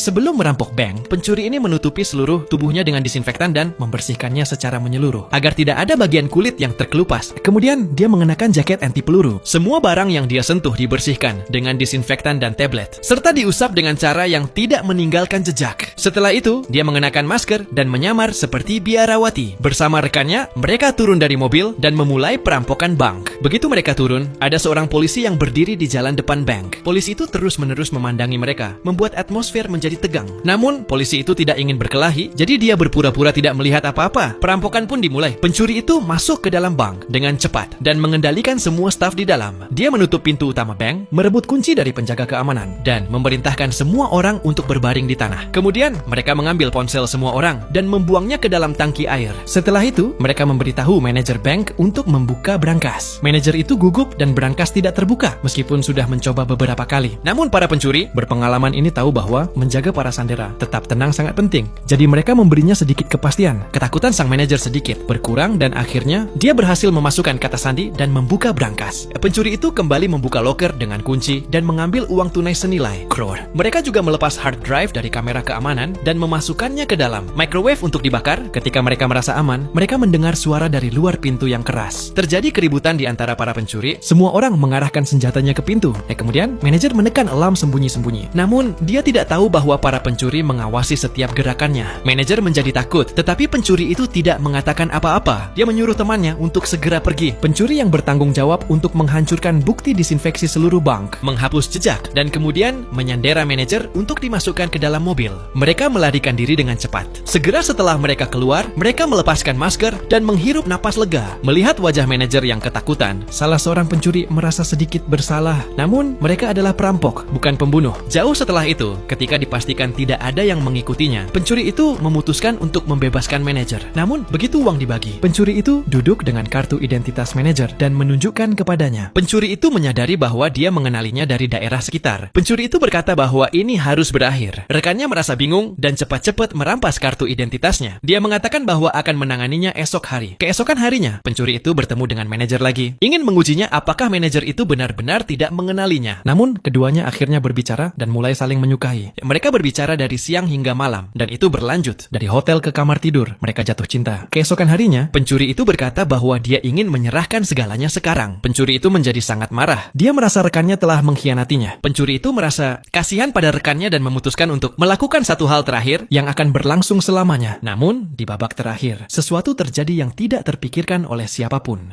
Sebelum merampok bank, pencuri ini menutupi seluruh tubuhnya dengan disinfektan dan membersihkannya secara menyeluruh agar tidak ada bagian kulit yang terkelupas. Kemudian dia mengenakan jaket anti peluru. Semua barang yang dia sentuh dibersihkan dengan disinfektan dan tablet, serta diusap dengan cara yang tidak meninggalkan jejak. Setelah itu, dia mengenakan masker dan menyamar seperti biarawati. Bersama rekannya, mereka turun dari mobil dan memulai perampokan bank. Begitu mereka turun, ada seorang polisi yang berdiri di jalan depan bank. Polisi itu terus-menerus memandangi mereka, membuat atmosfer menjadi tegang. Namun, polisi itu tidak ingin berkelahi, jadi dia berpura-pura tidak melihat apa-apa. Perampokan pun dimulai. Pencuri itu masuk ke dalam bank dengan cepat dan mengendalikan semua staf di dalam. Dia menutup pintu utama bank, merebut kunci dari penjaga keamanan, dan memerintahkan semua orang untuk berbaring di tanah. Kemudian, mereka mengambil ponsel semua orang dan membuangnya ke dalam tangki air. Setelah itu, mereka memberitahu manajer bank untuk membuka brankas. Manajer itu gugup dan brankas tidak terbuka, meskipun sudah mencoba beberapa kali. Namun, para pencuri berpengalaman ini tahu bahwa menjaga para sandera tetap tenang sangat penting. Jadi mereka memberinya sedikit kepastian. Ketakutan sang manajer sedikit berkurang dan akhirnya dia berhasil memasukkan kata sandi dan membuka brankas. Pencuri itu kembali membuka loker dengan kunci dan mengambil uang tunai senilai crore. Mereka juga melepas hard drive dari kamera keamanan dan memasukkannya ke dalam microwave untuk dibakar. Ketika mereka merasa aman, mereka mendengar suara dari luar pintu yang keras. Terjadi keributan di antara para pencuri. Semua orang mengarahkan senjatanya ke pintu. Kemudian manajer menekan alarm sembunyi-sembunyi. Namun dia tidak tahu bahwa para pencuri mengawasi setiap gerakannya. Manajer menjadi takut, tetapi pencuri itu tidak mengatakan apa-apa. Dia menyuruh temannya untuk segera pergi. Pencuri yang bertanggung jawab untuk menghancurkan bukti disinfeksi seluruh bank, menghapus jejak, dan kemudian menyandera manajer untuk dimasukkan ke dalam mobil. Mereka melarikan diri dengan cepat. Segera setelah mereka keluar, mereka melepaskan masker dan menghirup napas lega. Melihat wajah manajer yang ketakutan, salah seorang pencuri merasa sedikit bersalah. Namun, mereka adalah perampok, bukan pembunuh. Jauh setelah itu, ketika dipastikan tidak ada yang mengikutinya, pencuri itu memutuskan untuk membebaskan manajer. Namun, begitu uang dibagi, pencuri itu duduk dengan kartu identitas manajer dan menunjukkan kepadanya. Pencuri itu menyadari bahwa dia mengenalinya dari daerah sekitar. Pencuri itu berkata bahwa ini harus berakhir. Rekannya merasa bingung dan cepat-cepat merampas kartu identitasnya. Dia mengatakan bahwa akan menanganinya esok hari. Keesokan harinya, pencuri itu bertemu dengan manajer lagi. Ingin mengujinya apakah manajer itu benar-benar tidak mengenalinya. Namun, keduanya akhirnya berbicara dan mulai saling menyukai. Mereka berbicara dari siang hingga malam, dan itu berlanjut. Dari hotel ke kamar tidur, mereka jatuh cinta. Keesokan harinya, pencuri itu berkata bahwa dia ingin menyerahkan segalanya sekarang. Pencuri itu menjadi sangat marah. Dia merasa rekannya telah mengkhianatinya. Pencuri itu merasa kasihan pada rekannya dan memutuskan untuk melakukan satu hal terakhir yang akan berlangsung selamanya. Namun, di babak terakhir, sesuatu terjadi yang tidak terpikirkan oleh siapapun.